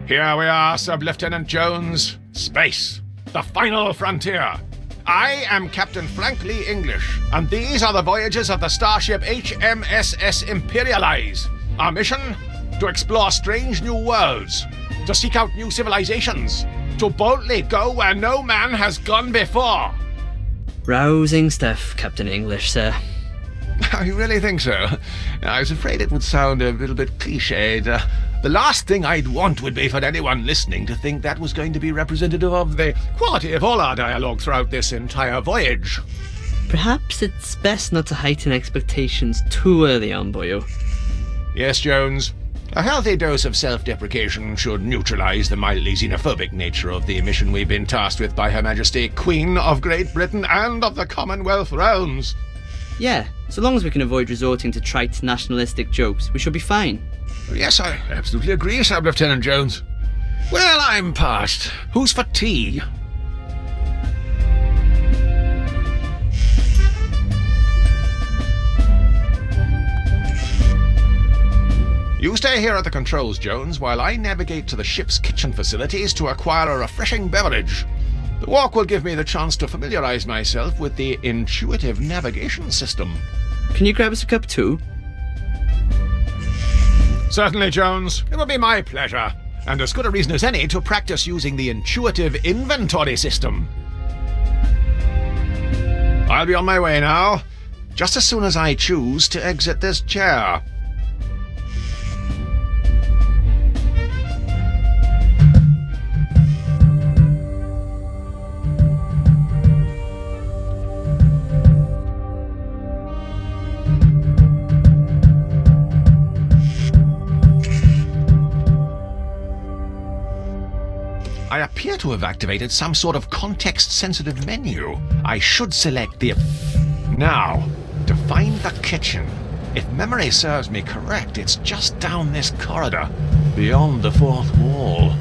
Here we are, Sub-Lieutenant Jones. Space, the final frontier. I am Captain Frank Lee English, and these are the voyages of the starship HMSS Imperialize. Our mission? To explore strange new worlds, to seek out new civilizations, to boldly go where no man has gone before. Rousing stuff, Captain English, sir. You really think so? I was afraid it would sound a little bit cliched. The last thing I'd want would be for anyone listening to think that was going to be representative of the quality of all our dialogue throughout this entire voyage. Perhaps it's best not to heighten expectations too early on, boyo. Yes, Jones. A healthy dose of self-deprecation should neutralize the mildly xenophobic nature of the mission we've been tasked with by Her Majesty, Queen of Great Britain and of the Commonwealth Realms. Yeah, so long as we can avoid resorting to trite nationalistic jokes, we should be fine. Yes, I absolutely agree, Sub-Lieutenant Jones. Well, I'm parched. Who's for tea? You stay here at the controls, Jones, while I navigate to the ship's kitchen facilities to acquire a refreshing beverage. The walk will give me the chance to familiarize myself with the intuitive navigation system. Can you grab us a cup too? Certainly, Jones. It will be my pleasure, and as good a reason as any to practice using the intuitive inventory system. I'll be on my way now, just as soon as I choose to exit this chair. I appear to have activated some sort of context-sensitive menu. I should select the... Now, to find the kitchen. If memory serves me correct, it's just down this corridor, beyond the fourth wall.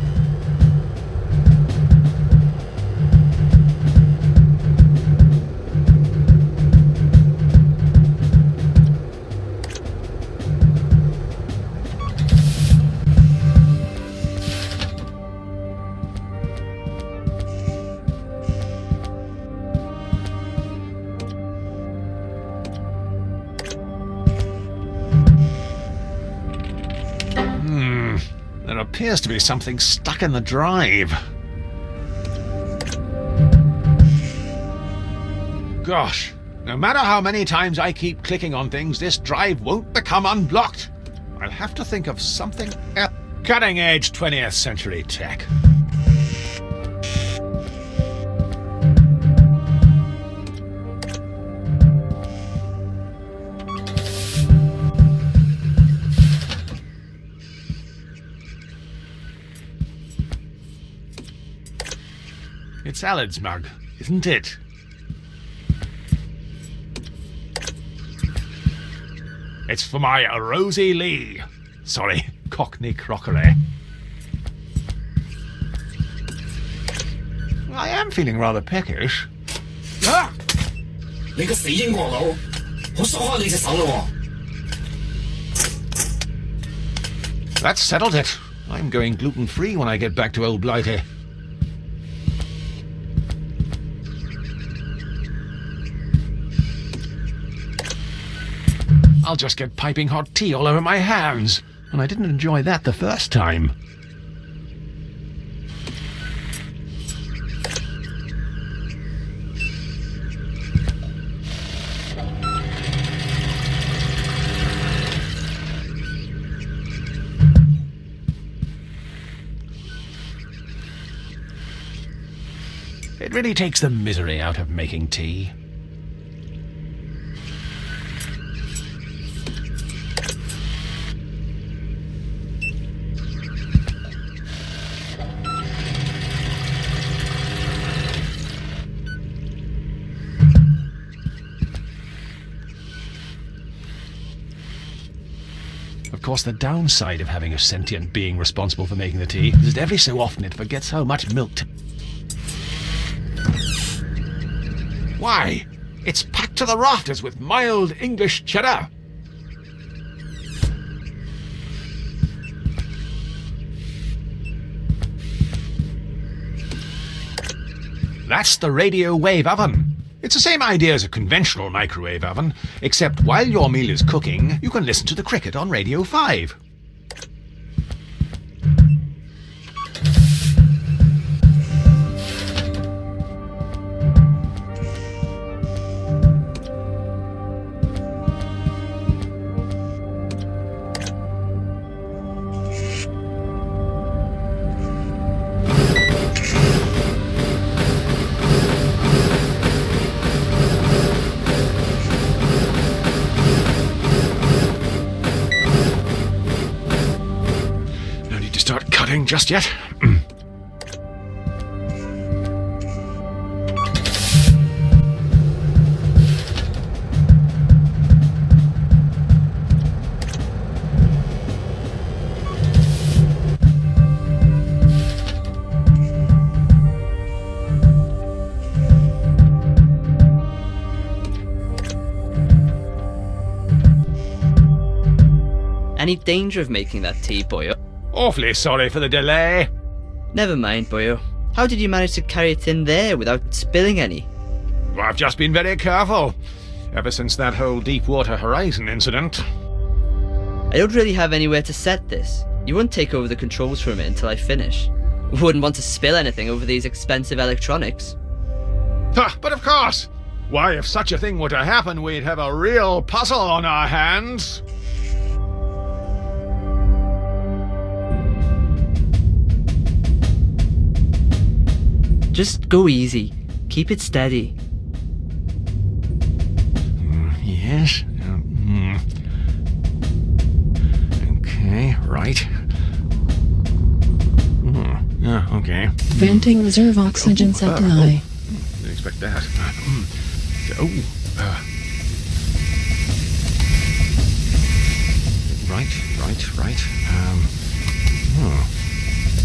There appears to be something stuck in the drive. Gosh, no matter how many times I keep clicking on things, this drive won't become unblocked. I'll have to think of something else. Cutting-edge 20th century tech. It's Alad's mug, isn't it? It's for my Rosie Lee. Sorry, Cockney crockery. I am feeling rather peckish. Ah! 你個死英國佬，我鎖開你隻手咯喎！ That settled it. I'm going gluten-free when I get back to Old Blighty. I'll just get piping hot tea all over my hands, and I didn't enjoy that the first time. It really takes the misery out of making tea. Of course, the downside of having a sentient being responsible for making the tea is that every so often it forgets how much milk to... Why? It's packed to the rafters with mild English cheddar. That's the radio wave oven. It's the same idea as a conventional microwave oven, except while your meal is cooking, you can listen to the cricket on Radio 5. Just yet. Any danger of making that tea, boyo? Awfully sorry for the delay. Never mind, boyo. How did you manage to carry it in there without spilling any? I've just been very careful, ever since that whole Deepwater Horizon incident. I don't really have anywhere to set this. You won't take over the controls from it until I finish. Wouldn't want to spill anything over these expensive electronics. But of course! Why, if such a thing were to happen, we'd have a real puzzle on our hands. Just go easy. Keep it steady. Yes. Okay, right. Okay. Venting reserve oxygen supply. Didn't expect that. Right.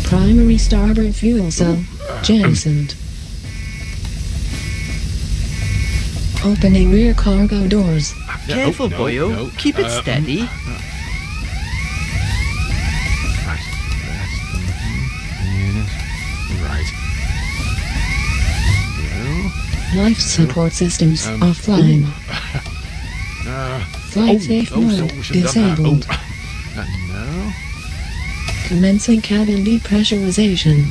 Primary starboard fuel cell jettisoned. Opening rear cargo doors. Careful, boyo. No. Keep it steady. Right. Life support systems offline. Flight safe mode disabled. No. Commencing cabin depressurization.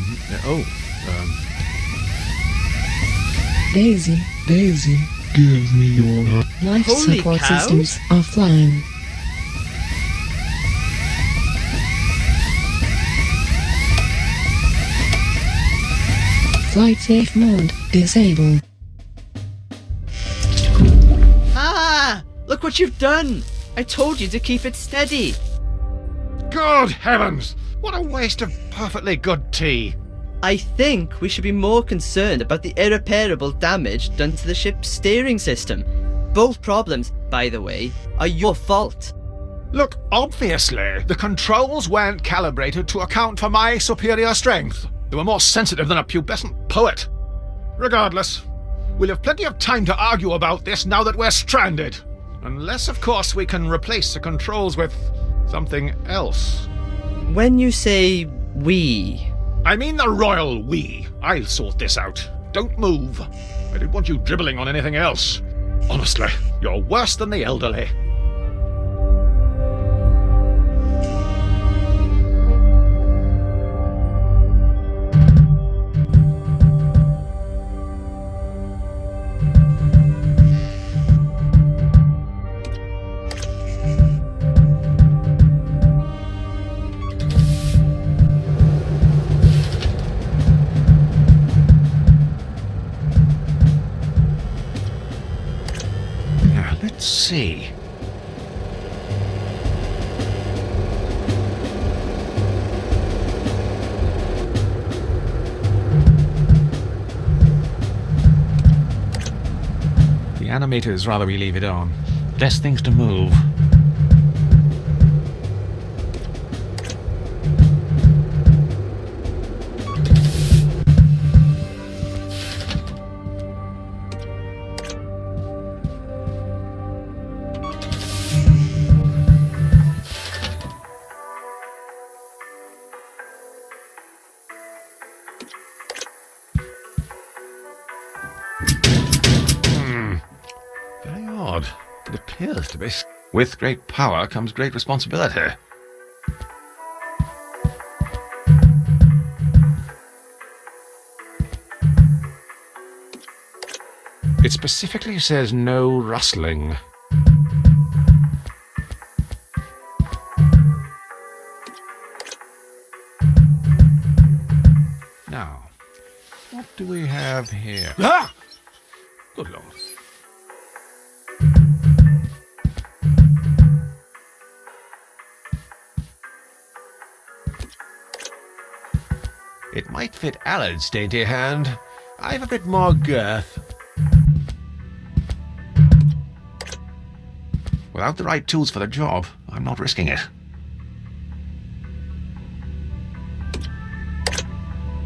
Daisy. Daisy, give me your... Life Holy support cow. systems offline. Flight safe mode disabled. Ah! Look what you've done! I told you to keep it steady. Good heavens! What a waste of perfectly good tea. I think we should be more concerned about the irreparable damage done to the ship's steering system. Both problems, by the way, are your fault. Look, obviously, the controls weren't calibrated to account for my superior strength. They were more sensitive than a pubescent poet. Regardless, we'll have plenty of time to argue about this now that we're stranded. Unless, of course, we can replace the controls with something else. When you say we... I mean the royal we. I'll sort this out. Don't move. I don't want you dribbling on anything else. Honestly, you're worse than the elderly. Let's see. The animators rather we leave it on. Less things to move. Very odd. It appears to be. With great power comes great responsibility. It specifically says no rustling. Now, what do we have here? Ah! Good Lord. It might fit Allard's dainty hand. I've a bit more girth. Without the right tools for the job, I'm not risking it.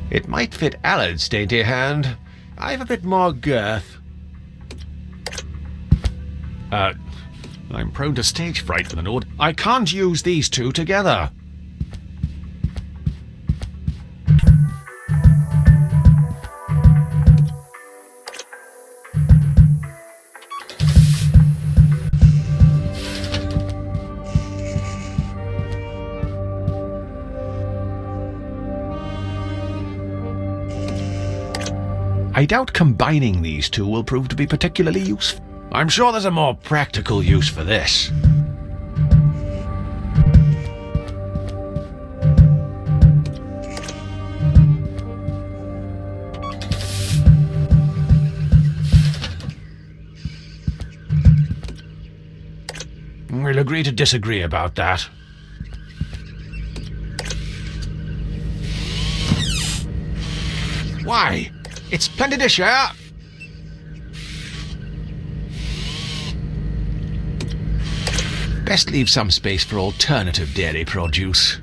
It might fit Allard's dainty hand. I've a bit more girth. I'm prone to stage fright with an order. I can't use these two together. I doubt combining these two will prove to be particularly useful. I'm sure there's a more practical use for this. We'll agree to disagree about that. Why? It's plenty to share. Best leave some space for alternative dairy produce.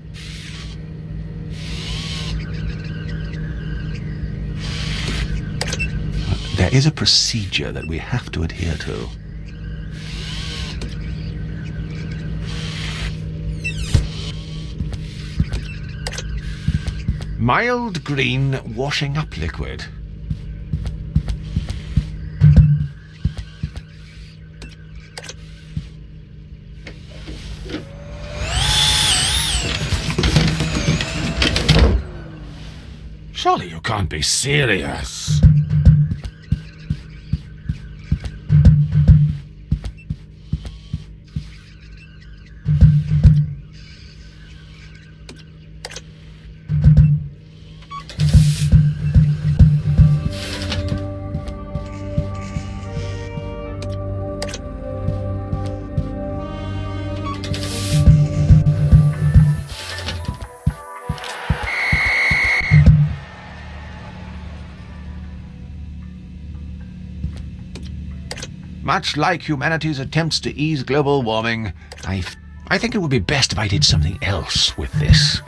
There is a procedure that we have to adhere to. Mild green washing up liquid. Surely you can't be serious. Much like humanity's attempts to ease global warming, I think it would be best if I did something else with this.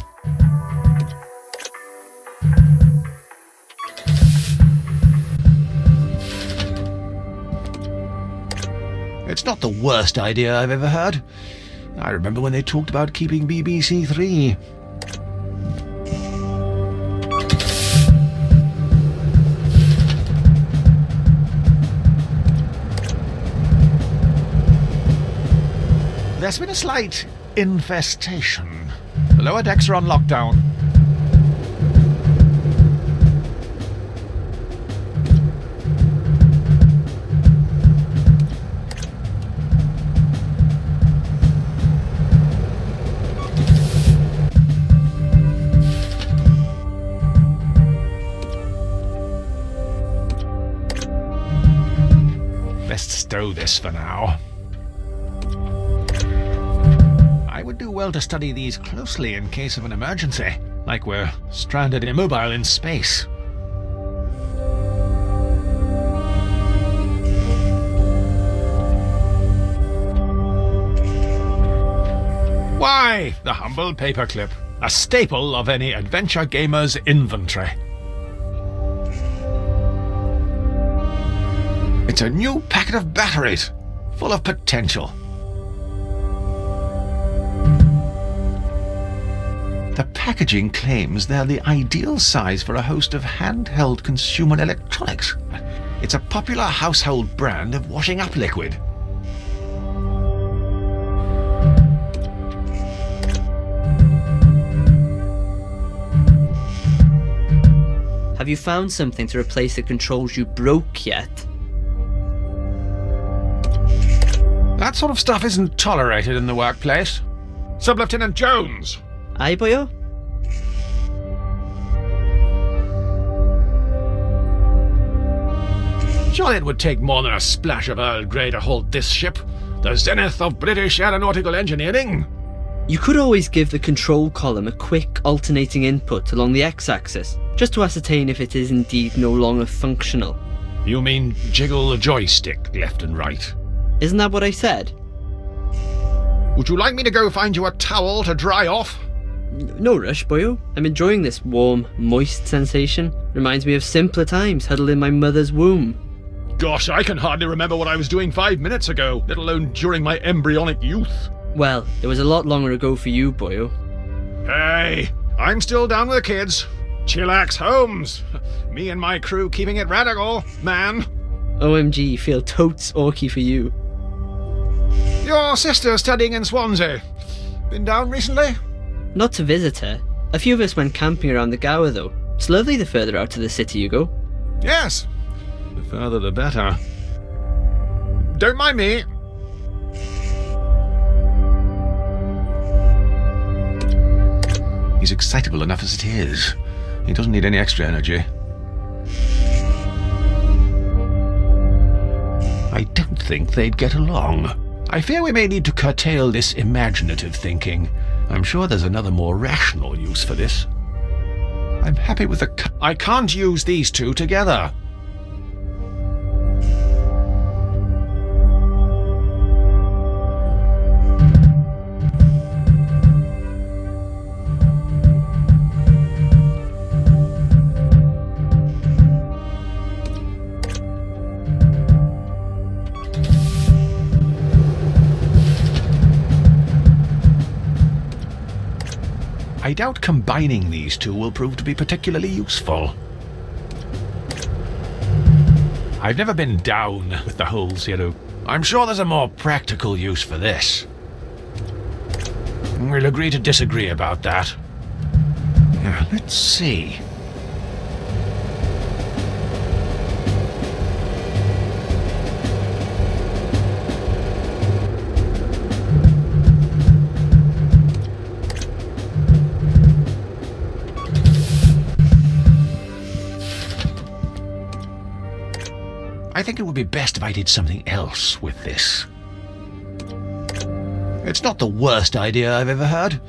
It's not the worst idea I've ever heard. I remember when they talked about keeping BBC Three. There's been a slight infestation. The lower decks are on lockdown. Best stow this for now. I would do well to study these closely in case of an emergency, like we're stranded immobile in space. Why, the humble paperclip, a staple of any adventure gamer's inventory. It's a new packet of batteries, full of potential. The packaging claims they're the ideal size for a host of handheld consumer electronics. It's a popular household brand of washing up liquid. Have you found something to replace the controls you broke yet? That sort of stuff isn't tolerated in the workplace. Sub-Lieutenant Jones! Aye, boyo? Surely it would take more than a splash of Earl Grey to halt this ship, the zenith of British aeronautical engineering. You could always give the control column a quick alternating input along the x-axis, just to ascertain if it is indeed no longer functional. You mean jiggle the joystick left and right? Isn't that what I said? Would you like me to go find you a towel to dry off? No rush, boyo. I'm enjoying this warm, moist sensation. Reminds me of simpler times huddled in my mother's womb. Gosh, I can hardly remember what I was doing 5 minutes ago, let alone during my embryonic youth. Well, it was a lot longer ago for you, boyo. Hey, I'm still down with the kids. Chillax Holmes. Me and my crew keeping it radical, man. OMG, feel totes orky for you. Your sister's studying in Swansea. Been down recently? Not to visit her. A few of us went camping around the Gower, though. It's lovely the further out to the city you go. Yes. The further the better. Don't mind me. He's excitable enough as it is. He doesn't need any extra energy. I don't think they'd get along. I fear we may need to curtail this imaginative thinking. I'm sure there's another more rational use for this. I'm happy with the... I can't use these two together. I doubt combining these two will prove to be particularly useful. I've never been down with the whole zero. I'm sure there's a more practical use for this. We'll agree to disagree about that. Let's see. I think it would be best if I did something else with this. It's not the worst idea I've ever heard.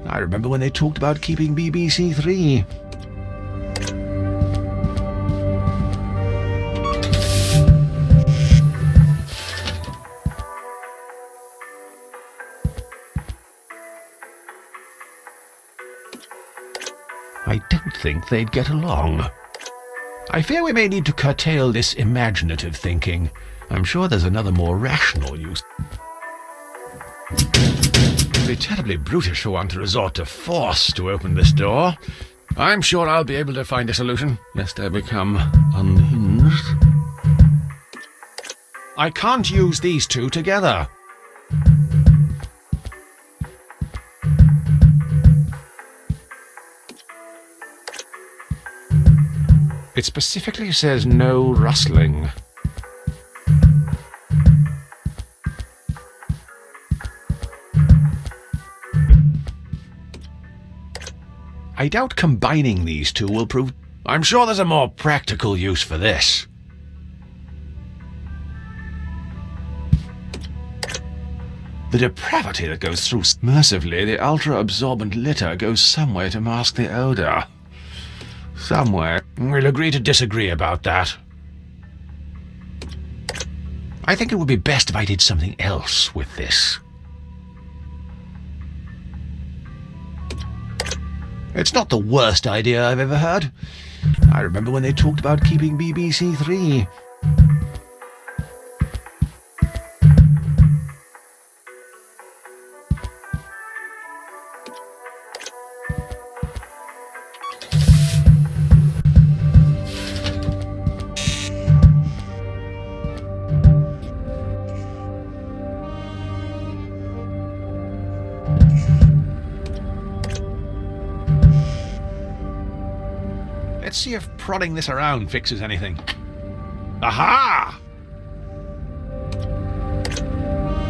I remember when they talked about keeping BBC Three. I don't think they'd get along. I fear we may need to curtail this imaginative thinking. I'm sure there's another more rational use. It'd be terribly brutish for one to resort to force to open this door. I'm sure I'll be able to find a solution, lest I become unhinged. I can't use these two together. It specifically says no rustling. I doubt combining these two will prove... I'm sure there's a more practical use for this. The depravity that goes through... Mercifully, the ultra-absorbent litter goes somewhere to mask the odor. Somewhere. We'll agree to disagree about that. I think it would be best if I did something else with this. It's not the worst idea I've ever heard. I remember when they talked about keeping BBC Three. Let's see if prodding this around fixes anything. Aha!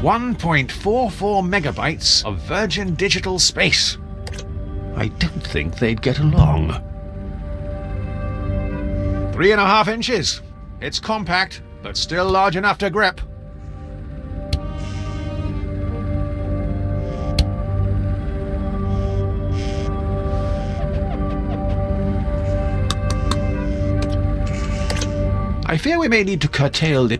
1.44 megabytes of virgin digital space. I don't think they'd get along. 3.5 inches. It's compact, but still large enough to grip. I fear we may need to curtail the...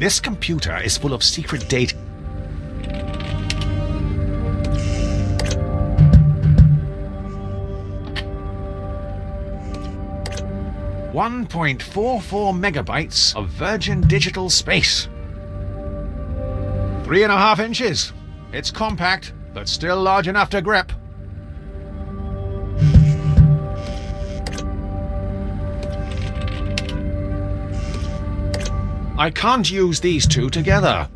This computer is full of secret data. .44 megabytes of virgin digital space. 3.5 inches. It's compact, but still large enough to grip. I can't use these two together.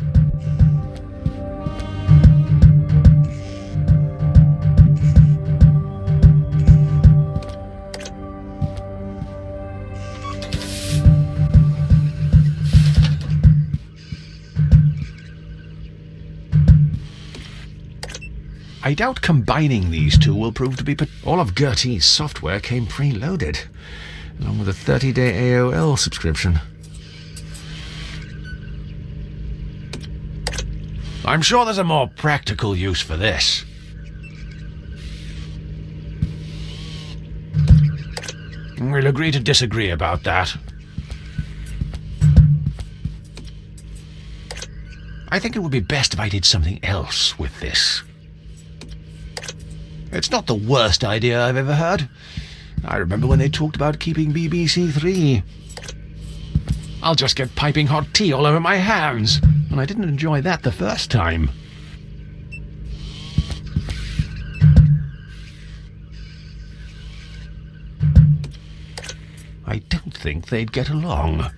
I doubt combining these two will prove to be... All of Gertie's software came preloaded, along with a 30-day AOL subscription. I'm sure there's a more practical use for this. We'll agree to disagree about that. I think it would be best if I did something else with this. It's not the worst idea I've ever heard. I remember when they talked about keeping BBC Three. I'll just get piping hot tea all over my hands, and I didn't enjoy that the first time. I don't think they'd get along.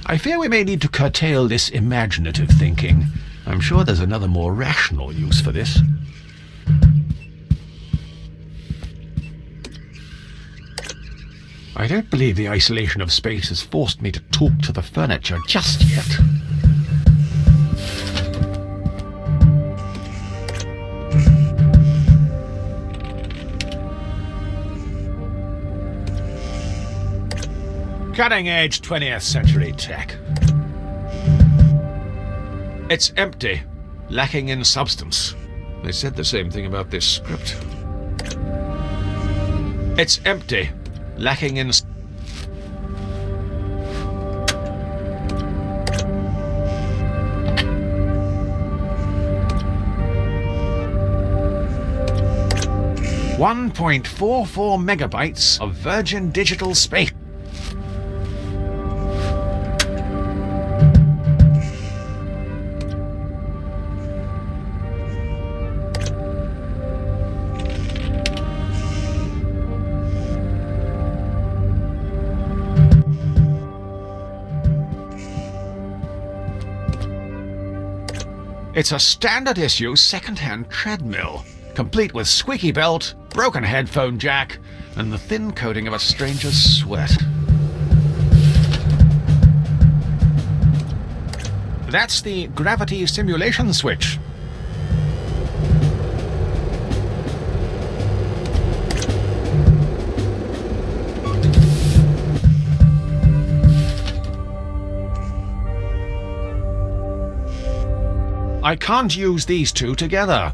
I fear we may need to curtail this imaginative thinking. I'm sure there's another more rational use for this. I don't believe the isolation of space has forced me to talk to the furniture just yet. Cutting-edge 20th century tech. It's empty, lacking in substance. They said the same thing about this script. It's empty, lacking in... .44 megabytes of virgin digital space. It's a standard issue second-hand treadmill, complete with squeaky belt, broken headphone jack, and the thin coating of a stranger's sweat. That's the gravity simulation switch. I can't use these two together.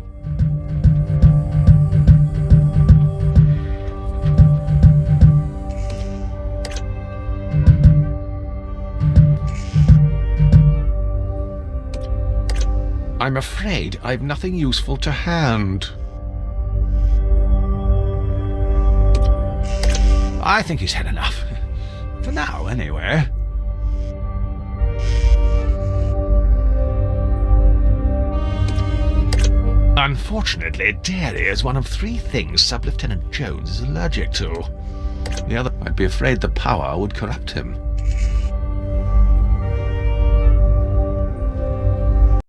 I'm afraid I've nothing useful to hand. I think he's had enough. For now, anyway. Unfortunately, dairy is one of 3 things Sub-Lieutenant Jones is allergic to. The other might be afraid the power would corrupt him.